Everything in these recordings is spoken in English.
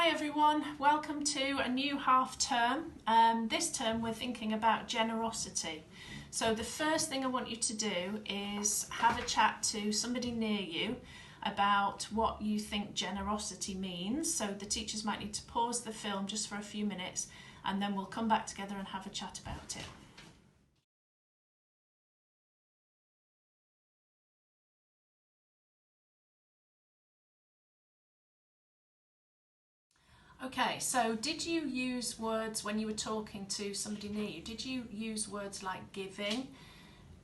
Hi everyone, welcome to a new half term. This term we're thinking about generosity. So the first thing I want you to do is have a chat to somebody near you about what you think generosity means. So the teachers might need to pause the film just for a few minutes and then we'll come back together and have a chat about it. Okay, so did you use words when you were talking to somebody near you? Did you use words like giving,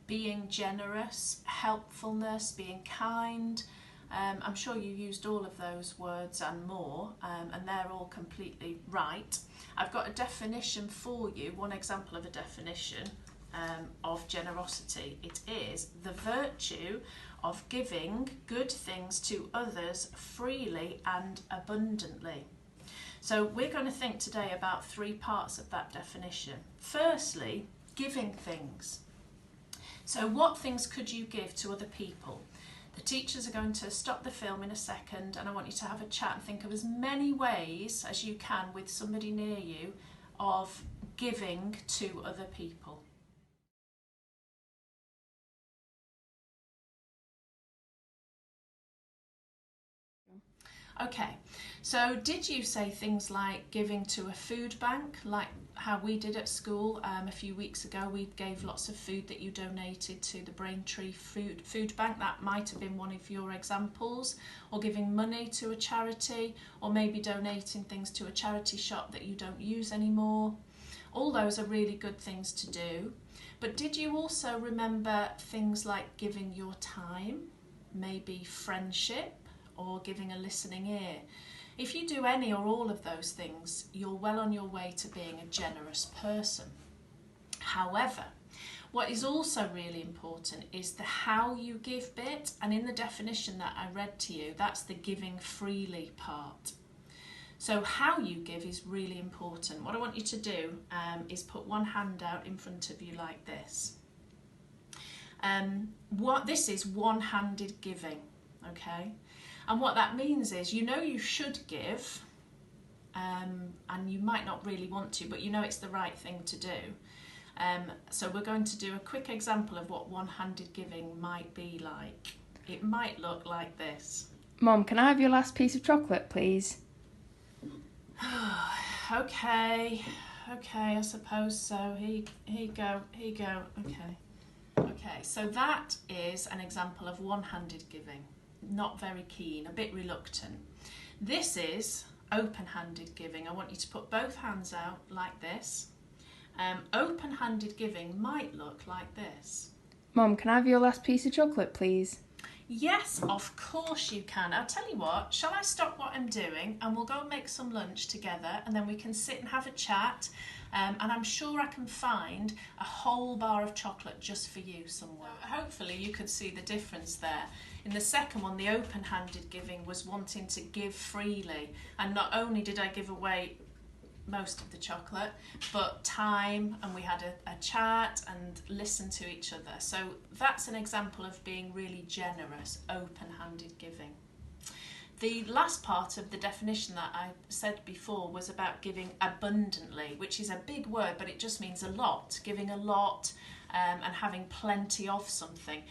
being generous, helpfulness, being kind? I'm sure you used all of those words and more, and they're all completely right. I've got a definition for you, one example of a definition of generosity. It is the virtue of giving good things to others freely and abundantly. So we're going to think today about three parts of that definition. Firstly, giving things. So what things could you give to other people? The teachers are going to stop the film in a second and I want you to have a chat and think of as many ways as you can with somebody near you of giving to other people. Okay, so did you say things like giving to a food bank, like how we did at school a few weeks ago? We gave lots of food that you donated to the Braintree food bank. That might have been one of your examples. Or giving money to a charity, or maybe donating things to a charity shop that you don't use anymore. All those are really good things to do. But did you also remember things like giving your time, maybe friendship, or giving a listening ear? If you do any or all of those things, you're well on your way to being a generous person. However, what is also really important is the how you give bit, and in the definition that I read to you, that's the giving freely part. So how you give is really important. What I want you to do is put one hand out in front of you like this. This is one-handed giving, okay? And what that means is, you know you should give, and you might not really want to, but you know it's the right thing to do. So we're going to do a quick example of what one-handed giving might be like. It might look like this. Mom, can I have your last piece of chocolate, please? Okay, I suppose so. Here you go. Okay, so that is an example of one-handed giving. Not very keen, a bit reluctant. This is open-handed giving. I want you to put both hands out like this. Open-handed giving might look like this. Mom, can I have your last piece of chocolate, please? Yes, of course you can. I'll tell you what, shall I stop what I'm doing and we'll go and make some lunch together and then we can sit and have a chat, and I'm sure I can find a whole bar of chocolate just for you somewhere. Hopefully you could see the difference there. In the second one, the open-handed giving was wanting to give freely, and not only did I give away most of the chocolate, but time, and we had a chat and listened to each other. So that's an example of being really generous, open-handed giving. The last part of the definition that I said before was about giving abundantly, which is a big word, but it just means a lot, giving a lot, and having plenty of something.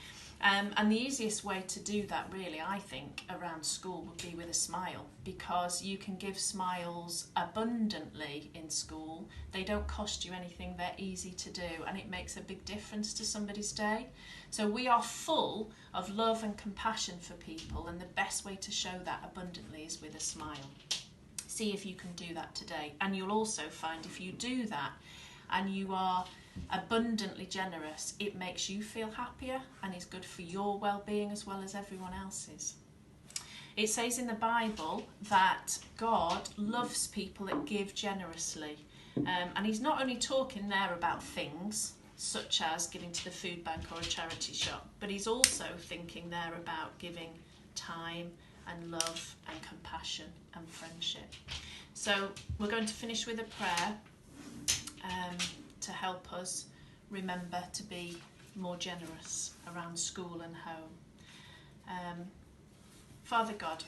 And the easiest way to do that, really, I think, around school would be with a smile, because you can give smiles abundantly in school. They don't cost you anything, they're easy to do, and it makes a big difference to somebody's day. So we are full of love and compassion for people, and the best way to show that abundantly is with a smile. See if you can do that today. And you'll also find if you do that and you are abundantly generous, it makes you feel happier and is good for your well-being as well as everyone else's. It says in the Bible that God loves people that give generously, and he's not only talking there about things such as giving to the food bank or a charity shop, but he's also thinking there about giving time and love and compassion and friendship. So we're going to finish with a prayer to help us remember to be more generous around school and home. Father God,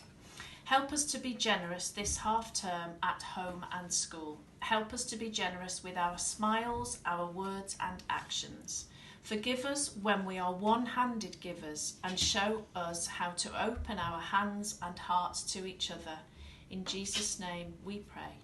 Help us to be generous this half term at home and school. Help us to be generous with our smiles, our words and actions. Forgive us when we are one-handed givers and show us how to open our hands and hearts to each other. In Jesus' name we pray.